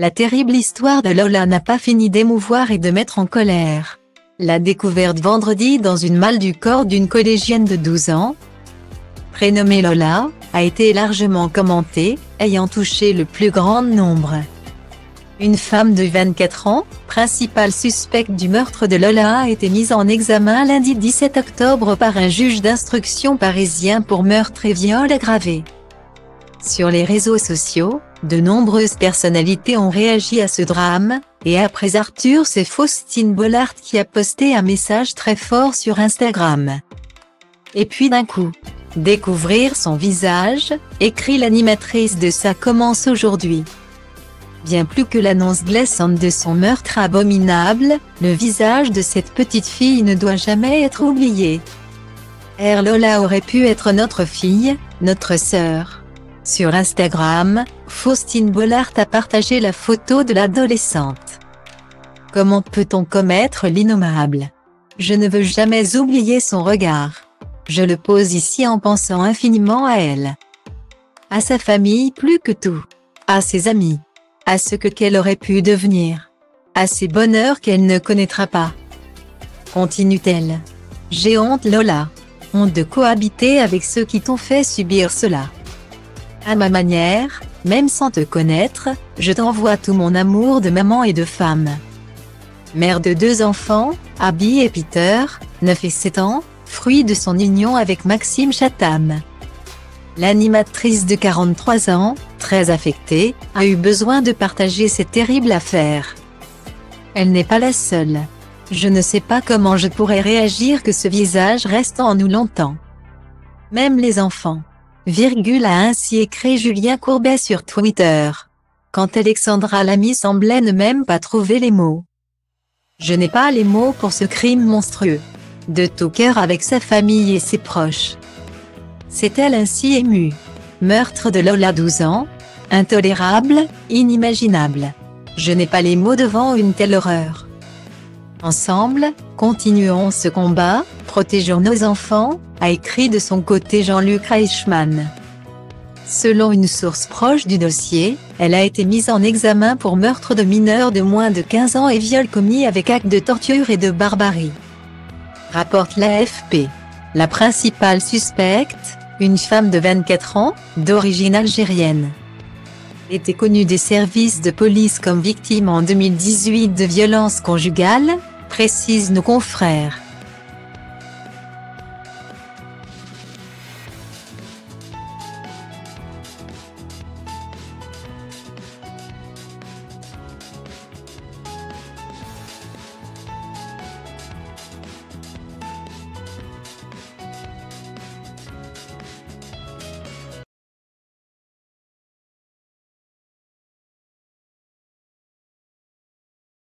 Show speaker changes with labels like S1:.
S1: La terrible histoire de Lola n'a pas fini d'émouvoir et de mettre en colère. La découverte vendredi dans une malle du corps d'une collégienne de 12 ans, prénommée Lola, a été largement commentée, ayant touché le plus grand nombre. Une femme de 24 ans, principale suspecte du meurtre de Lola, a été mise en examen lundi 17 octobre par un juge d'instruction parisien pour meurtre et viol aggravé. Sur les réseaux sociaux, de nombreuses personnalités ont réagi à ce drame, et après Arthur, c'est Faustine Bollaert qui a posté un message très fort sur Instagram. Et puis d'un coup, découvrir son visage, écrit l'animatrice de Ça commence aujourd'hui. Bien plus que l'annonce glaçante de son meurtre abominable, le visage de cette petite fille ne doit jamais être oublié. Lola aurait pu être notre fille, notre sœur. Sur Instagram, Faustine Bollaert a partagé la photo de l'adolescente. Comment peut-on commettre l'innommable? Je ne veux jamais oublier son regard. Je le pose ici en pensant infiniment à elle. À sa famille plus que tout. À ses amis. À ce qu'elle aurait pu devenir. À ses bonheurs qu'elle ne connaîtra pas. Continue-t-elle. J'ai honte Lola. Honte de cohabiter avec ceux qui t'ont fait subir cela. À ma manière, même sans te connaître, je t'envoie tout mon amour de maman et de femme. Mère de 2 enfants, Abby et Peter, 9 et 7 ans, fruit de son union avec Maxime Chatham. L'animatrice de 43 ans, très affectée, a eu besoin de partager cette terrible affaire. Elle n'est pas la seule. Je ne sais pas comment je pourrais réagir que ce visage reste en nous longtemps. Même les enfants. A ainsi écrit Julien Courbet sur Twitter. Quand Alexandra Lamy semblait ne même pas trouver les mots. Je n'ai pas les mots pour ce crime monstrueux. De tout cœur avec sa famille et ses proches. C'est-elle ainsi émue? Meurtre de Lola 12 ans? Intolérable, inimaginable. Je n'ai pas les mots devant une telle horreur. Ensemble, continuons ce combat, protégeons nos enfants, a écrit de son côté Jean-Luc Reichmann. Selon une source proche du dossier, elle a été mise en examen pour meurtre de mineurs de moins de 15 ans et viol commis avec acte de torture et de barbarie. Rapporte l'AFP. La principale suspecte, une femme de 24 ans, d'origine algérienne, était connue des services de police comme victime en 2018 de violences conjugales, précisent nos confrères.